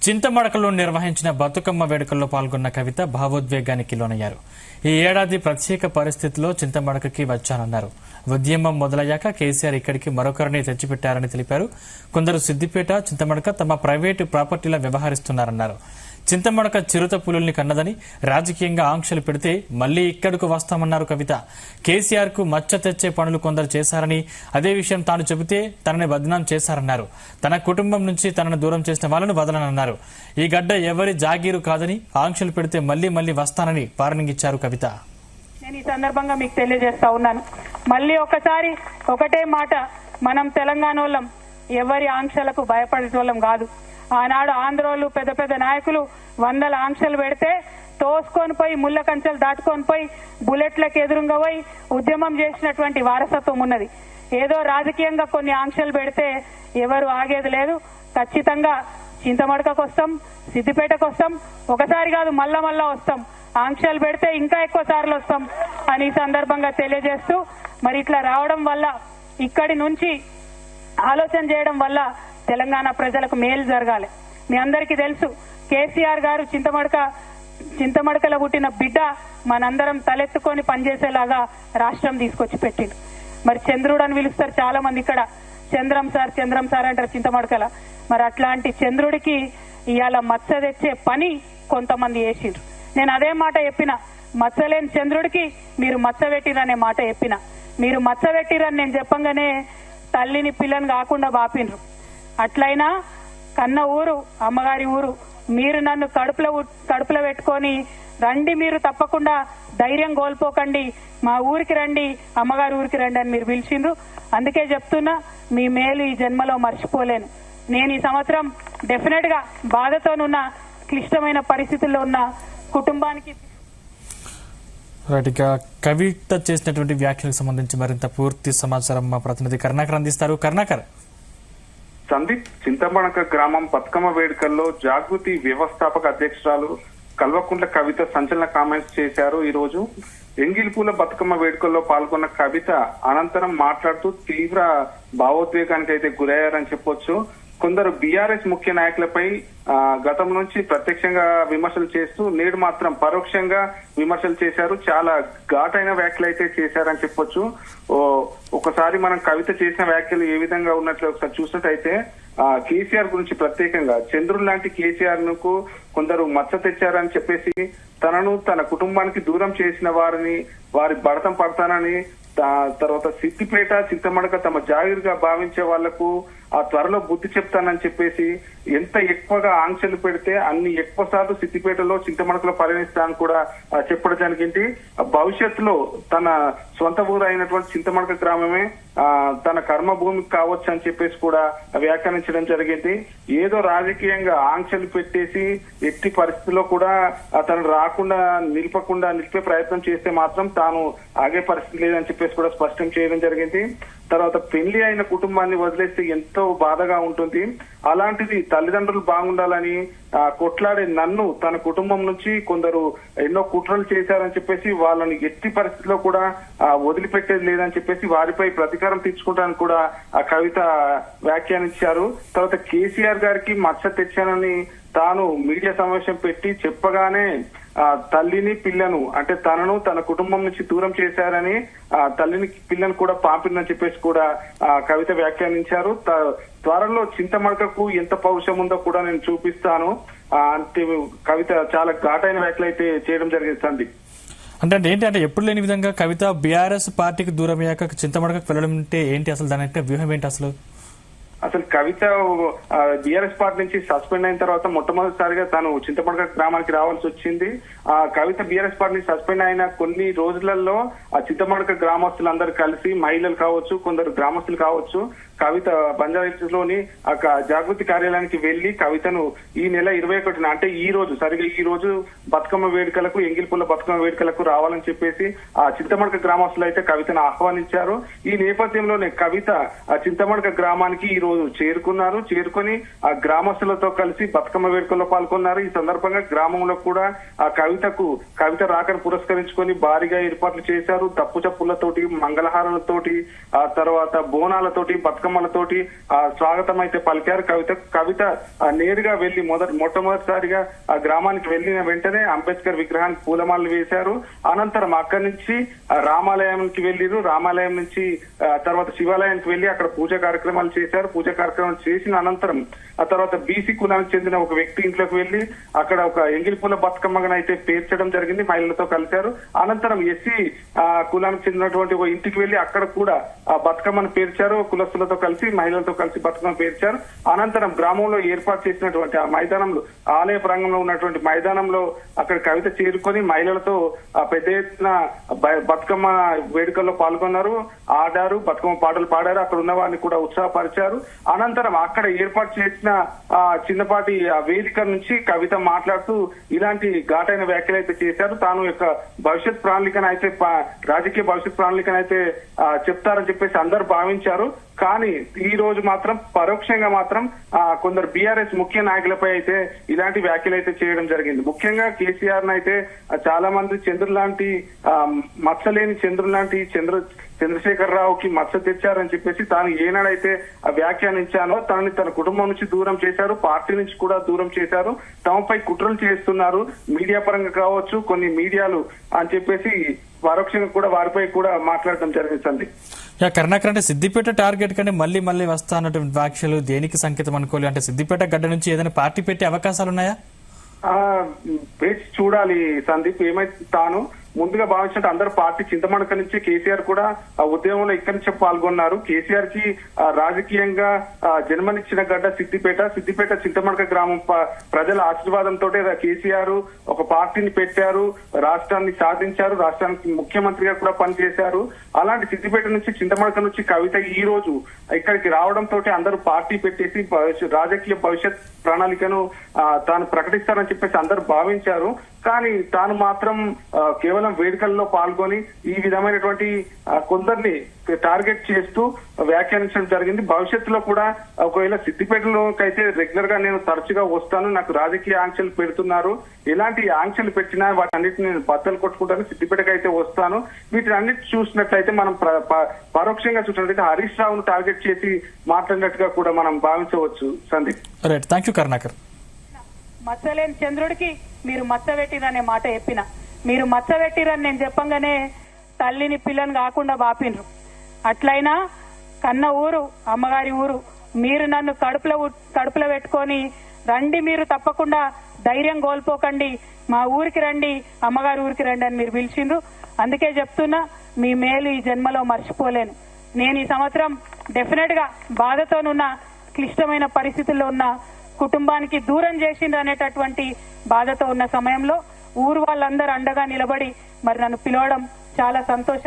చింతమడకలో నిర్వహించిన బతుకమ్మ వేడుకల్లో పాల్గొన్న కవిత భావోద్వేగానికి లోనయ్యారు. ఈ ఏడాది ప్రత్యేక పరిస్థితుల్లో చింతమడకకి వచ్చానన్నారు. ఉద్యమం మొదలయ్యాక కేసీఆర్ ఇక్కడికి మరొకరిని తెచ్చిపెట్టారని తెలిపారు. కొందరు సిద్దిపేట, చింతమడక తమ ప్రైవేటు ప్రాపర్టీలా వ్యవహరిస్తున్నారన్నారు. చింతమడక చిరుత పులుల్ని కన్నదని రాజకీయంగా ఆంక్షలు పెడితే మళ్లీ ఇక్కడకు వస్తామన్నారు కవిత. కేసీఆర్ కు మచ్చ తెచ్చే పనులు కొందరు చేశారని, అదే విషయం తాను చెబితే తనని బద్నాం చేశారన్నారు. తన కుటుంబం నుంచి తనను దూరం చేసిన వాళ్ళను వదలనన్నారు. ఈ గడ్డ ఎవరి జాగీరు కాదని, ఆంక్షలు పెడితే మళ్లీ వస్తానని వార్నింగ్ ఇచ్చారు కవిత. నేను ఈ సందర్భంగా మీకు తెలియజేస్తా ఉన్నాను. మళ్ళీ ఒకసారి ఒకటే మాట, మనం తెలంగాణ వాళ్ళం ఎవరి ఆంక్షలకు భయపడేటోళ్ళం కాదు. ఆనాడు ఆంధ్రోలు పెద్ద పెద్ద నాయకులు వందల ఆంక్షలు పెడితే తోసుకొని పోయి ముళ్ళ కంచెలు దాటుకొని పోయి బుల్లెట్లకు ఎదురుగా పోయి ఉద్యమం చేసినటువంటి వారసత్వం ఉన్నది. ఏదో రాజకీయంగా కొన్ని ఆంక్షలు పెడితే ఎవరు ఆగేది లేదు. ఖచ్చితంగా చింతమడకకు వస్తాం, సిద్దిపేటకు వస్తాం, ఒకసారి కాదు మళ్ళా వస్తాం. ఆంక్షలు పెడితే ఇంకా ఎక్కువ సార్లు వస్తాం అని ఈ సందర్భంగా తెలియజేస్తూ, మరి ఇట్లా రావడం వల్ల, ఇక్కడి నుంచి ఆలోచన చేయడం వల్ల తెలంగాణ ప్రజలకు మేలు జరగాలి. మీ అందరికీ తెలుసు, కేసీఆర్ గారు చింతమడకలో పుట్టిన బిడ్డ మనందరం తలెత్తుకొని పనిచేసేలాగా రాష్ట్రం తీసుకొచ్చి పెట్టిండు. మరి చంద్రుడు అని పిలుస్తారు చాలా మంది ఇక్కడ, చంద్రం సార్ అంటారు చింతమడకల. మరి అట్లాంటి చంద్రుడికి ఇవాళ మచ్చ తెచ్చే పని కొంతమంది చేసిండ్రు. నేను అదే మాట చెప్పిన, మచ్చలేని చంద్రుడికి మీరు మచ్చ పెట్టిరనే మాట చెప్పిన. మీరు మచ్చ పెట్టిరని నేను చెప్పంగానే తల్లిని పిల్లని కాకుండా బాపిండ్రు. అట్లయినా కన్న ఊరు అమ్మగారి ఊరు, మీరు నన్ను కడుపులో పెట్టుకొని రండి, మీరు తప్పకుండా ధైర్యం కోల్పోకండి, మా ఊరికి రండి, అమ్మగారి ఊరికి రండి అని మీరు పిలిచిండ్రు. అందుకే చెప్తున్నా, మీ మేలు ఈ జన్మలో మర్చిపోలేను. నేను ఈ సంవత్సరం డెఫినెట్ గా బాధతోనున్న, క్లిష్టమైన పరిస్థితుల్లో ఉన్న కుటుంబానికి. కవిత చేసినటువంటి వ్యాఖ్యలకు సంబంధించి మరింత పూర్తి సమాచారం మా ప్రతినిధి కరుణాకర్ అందిస్తారు. కరుణాకర్. సందీప్, చింతమడక గ్రామం బతుకమ్మ వేడుకల్లో జాగృతి వ్యవస్థాపక అధ్యక్షురాలు కల్వకుంట్ల కవిత సంచలన కామెంట్స్ చేశారు. ఈ రోజు ఎంగిలిపూల బతుకమ్మ వేడుకల్లో పాల్గొన్న కవిత అనంతరం మాట్లాడుతూ తీవ్ర భావోద్వేగానికి అయితే గురయ్యారని చెప్పొచ్చు. కొందరు బీఆర్ఎస్ ముఖ్య నాయకులపై గతం నుంచి ప్రత్యక్షంగా విమర్శలు చేస్తూ నేడు మాత్రం పరోక్షంగా విమర్శలు చేశారు. చాలా ఘాటైన వ్యాఖ్యలు అయితే చేశారని చెప్పొచ్చు. ఒకసారి మనం కవిత చేసిన వ్యాఖ్యలు ఏ విధంగా ఉన్నట్లు ఒకసారి చూసినట్టయితే, కేసీఆర్ గురించి ప్రత్యేకంగా చంద్రుడు లాంటి కేసీఆర్ కు కొందరు మచ్చ తెచ్చారని చెప్పేసి తనను తన కుటుంబానికి దూరం చేసిన వారిని వారి భరతం పడతానని, తర్వాత సిద్దిపేట, చింతమడక తమ జాగిరిగా భావించే వాళ్లకు ఆ త్వరలో బుద్ధి చెప్తానని చెప్పేసి ఎంత ఎక్కువగా ఆంక్షలు పెడితే అన్ని ఎక్కువ సార్లు సిద్దిపేటలో, చింతమడకలో పరిగణిస్తానని కూడా చెప్పడం జరిగింది. భవిష్యత్తులో తన సొంత ఊరు అయినటువంటి చింతమడక గ్రామమే తన కర్మభూమి కావచ్చు అని చెప్పేసి కూడా వ్యాఖ్యానించడం జరిగింది. ఏదో రాజకీయంగా ఆంక్షలు పెట్టేసి ఎట్టి పరిస్థితుల్లో కూడా తను రాకుండా నిలిపే ప్రయత్నం చేస్తే మాత్రం తాను ఆగే పరిస్థితి లేదని చెప్పేసి కూడా స్పష్టం చేయడం జరిగింది. తర్వాత పెళ్లి అయిన కుటుంబాన్ని వదిలేస్తే ఎంతో బాధగా ఉంటుంది. అలాంటిది తల్లిదండ్రులు బాగుండాలని కొట్లాడే నన్ను తన కుటుంబం నుంచి కొందరు ఎన్నో కుట్రలు చేశారని చెప్పేసి వాళ్ళని ఎట్టి పరిస్థితిలో కూడా వదిలిపెట్టేది లేదని చెప్పేసి వారిపై ప్రతీకారం తీర్చుకుంటానని కూడా ఆ కవిత వ్యాఖ్యానించారు. తర్వాత కేసీఆర్ గారికి మచ్చ తెచ్చానని తాను మీడియా సమావేశం పెట్టి చెప్పగానే తల్లిని పిల్లను అంటే తనను తన కుటుంబం నుంచి దూరం చేశారని, తల్లిని పిల్లను కూడా పంపిందని చెప్పేసి కూడా కవిత వ్యాఖ్యానించారు. త్వరలో చింతమడకకు ఎంత పౌరుషం ఉందో కూడా నేను చూపిస్తాను అంటే కవిత చాలా ఘాటైన వ్యాఖ్యలు అయితే చేయడం జరిగింది. అంటే ఏంటి అంటే ఎప్పుడు లేని విధంగా కవిత బీఆర్ఎస్ పార్టీకి దూరం అయ్యాక చింతమడకకు వెళ్ళడం అంటే ఏంటి, అసలు దాని వ్యూహం ఏంటి? అసలు కవిత బీఆర్ఎస్ పార్టీ నుంచి సస్పెండ్ అయిన తర్వాత మొట్టమొదటిసారిగా తాను చింతమడక గ్రామానికి రావాల్సి వచ్చింది. కవిత బీఆర్ఎస్ పార్టీ నుంచి సస్పెండ్ అయిన కొన్ని రోజులలో ఆ చింతమడక గ్రామస్తులందరూ కలిసి, మహిళలు కావచ్చు, కొందరు గ్రామస్తులు కావచ్చు, కవిత బంజారాహిల్స్ లోని జాగృతి కార్యాలయానికి వెళ్లి కవితను ఈ నెల 21న అంటే ఈ రోజు బతుకమ్మ వేడుకలకు, ఎంగిలిపూల బతుకమ్మ వేడుకలకు రావాలని చెప్పేసి ఆ చింతమడక గ్రామస్తులు అయితే కవితను ఆహ్వానించారు. ఈ నేపథ్యంలోనే కవిత ఆ చింతమడక గ్రామానికి ఈ రోజు చేరుకొని ఆ గ్రామస్తులతో కలిసి బతుకమ్మ వేడుకల్లో పాల్గొన్నారు. ఈ సందర్భంగా గ్రామంలో కూడా ఆ కవిత రాకను పురస్కరించుకొని భారీగా ఏర్పాట్లు చేశారు. తప్పు చప్పులతోటి, మంగళహారాలతోటి, ఆ తర్వాత బోనాలతోటి బతుకమ్మ బతుకమ్మలతోటి స్వాగతం అయితే పలికారు. కవిత నేరుగా వెళ్లి మొట్టమొదటిసారిగా ఆ గ్రామానికి వెళ్లిన వెంటనే అంబేద్కర్ విగ్రహానికి పూలమాలలు వేశారు. అనంతరం అక్కడి నుంచి రామాలయానికి వెళ్లిరు. రామాలయం నుంచి తర్వాత శివాలయానికి వెళ్లి అక్కడ పూజా కార్యక్రమాలు చేశారు. పూజా కార్యక్రమాలు చేసిన అనంతరం ఆ తర్వాత బీసీ కులానికి చెందిన ఒక వ్యక్తి ఇంట్లోకి వెళ్లి అక్కడ ఒక ఎంగిలిపూల బతుకమ్మగా అయితే పేర్చడం జరిగింది. మహిళలతో కలిశారు. అనంతరం ఎస్సీ కులానికి చెందినటువంటి ఒక ఇంటికి వెళ్లి అక్కడ కూడా ఆ బతుకమ్మను పేర్చారు. కులస్తులతో కలిసి మహిళలతో కలిసి బతుకమ్మ పేర్చారు. అనంతరం గ్రామంలో ఏర్పాటు చేసినటువంటి ఆ మైదానంలో ఆలయ ప్రాంగణంలో ఉన్నటువంటి మైదానంలో అక్కడ కవిత చేరుకొని మహిళలతో పెద్ద ఎత్తున బతుకమ్మ వేడుకల్లో పాల్గొన్నారు, ఆడారు, బతుకమ్మ పాటలు పాడారు. అక్కడ ఉన్న వారిని కూడా ఉత్సాహపరిచారు. అనంతరం అక్కడ ఏర్పాటు చేసిన చిన్నపాటి వేదిక నుంచి కవిత మాట్లాడుతూ ఇలాంటి ఘాటైన వ్యాఖ్యలు అయితే చేశారు. తాను యొక్క భవిష్యత్ ప్రణాళికను అయితే రాజకీయ భవిష్యత్ ప్రణాళికను అయితే చెప్తారని చెప్పేసి అందరు భావించారు. కానీ ఈ రోజు మాత్రం పరోక్షంగా మాత్రం కొందరు బీఆర్ఎస్ ముఖ్య నాయకులపై అయితే ఇలాంటి వ్యాఖ్యలు అయితే చేయడం జరిగింది. ముఖ్యంగా కేసీఆర్ అయితే చాలా మంది చంద్రులాంటి మత్సలేని చంద్రులాంటి చంద్రశేఖరరావుకి మత్స తెచ్చారని చెప్పేసి తాను ఏనాడైతే వ్యాఖ్యానించానో తనని తన కుటుంబం నుంచి దూరం చేశారు, పార్టీ నుంచి కూడా దూరం చేశారు, తమపై కుట్రలు చేస్తున్నారు, మీడియా పరంగా కావచ్చు, కొన్ని మీడియాలు అని చెప్పేసి పరోక్షంగా కూడా వారిపై కూడా మాట్లాడడం జరిగింది. కరుణాకర్, అంటే సిద్దిపేట టార్గెట్ కంటే మళ్ళీ వస్తా అన్నటువంటి వ్యాఖ్యలు దేనికి సంకేతం అనుకోవాలి? అంటే సిద్దిపేట గడ్డ నుంచి ఏదైనా పార్టీ పెట్టే అవకాశాలు ఉన్నాయా? వేచి చూడాలి సందీప్. ఏమైతే తాను ముందుగా భావించినట్టు అందరూ పార్టీ చింతమడక నుంచి కేసీఆర్ కూడా ఆ ఉద్యమంలో ఇక్కడి నుంచే పాల్గొన్నారు. కేసీఆర్ కి రాజకీయంగా జన్మనిచ్చిన గడ్డ సిద్దిపేట చింతమడక గ్రామం ప్రజల ఆశీర్వాదంతో కేసీఆర్ ఒక పార్టీని పెట్టారు, రాష్ట్రాన్ని సాధించారు, రాష్ట్రానికి ముఖ్యమంత్రిగా కూడా పనిచేశారు. అలాంటి సిద్దిపేట నుంచి చింతమడక నుంచి కవిత ఈ రోజు ఇక్కడికి రావడంతో అందరూ పార్టీ పెట్టేసి రాజకీయ భవిష్యత్ ప్రణాళికను తాను ప్రకటిస్తారని చెప్పేసి అందరూ భావించారు. కానీ తాను మాత్రం కేవలం వేడుకల్లో పాల్గొని ఈ విధమైనటువంటి కొందరిని టార్గెట్ చేస్తూ వ్యాఖ్యానించడం జరిగింది. భవిష్యత్తులో కూడా ఒకవేళ సిద్దిపేటలోకైతే రెగ్యులర్ గా నేను తరచుగా వస్తాను, నాకు రాజకీయ ఆంక్షలు పెడుతున్నారు, ఎలాంటి ఆంక్షలు పెట్టినా వాటన్నిటిని నేను బద్దలు కొట్టుకుంటాను, సిద్దిపేటకి అయితే వస్తాను. వీటిని అన్నిటి చూసినట్లయితే మనం పరోక్షంగా చూసినట్లయితే హరీష్ రావును టార్గెట్ చేసి మాట్లాడినట్టుగా కూడా మనం భావించవచ్చు. Sandeep, right, thank you Karunakar. మచ్చలేని చంద్రుడికి మీరు మచ్చ పెట్టిరనే మాట చెప్పిన, మీరు మచ్చ పెట్టిరని నేను చెప్పంగానే తల్లిని పిల్లని కాకుండా బాపిన్రు. అట్లయినా కన్న ఊరు అమ్మగారి ఊరు, మీరు నన్ను కడుపులో పెట్టుకొని రండి, మీరు తప్పకుండా ధైర్యం కోల్పోకండి, మా ఊరికి రండి, అమ్మగారి ఊరికి రండి అని మీరు పిలిచిండ్రు. అందుకే చెప్తున్నా, మీ మేలు ఈ జన్మలో మర్చిపోలేను. నేను ఈ సంవత్సరం డెఫినెట్ గా బాధతోనున్న, క్లిష్టమైన పరిస్థితుల్లో ఉన్న కుటుంబానికి దూరం చేసిండ్రు అనేటటువంటి బాధతో ఉన్న సమయంలో ఊరు వాళ్ళందరూ అండగా నిలబడి మరి నన్ను పిలవడం చాలా సంతోషం.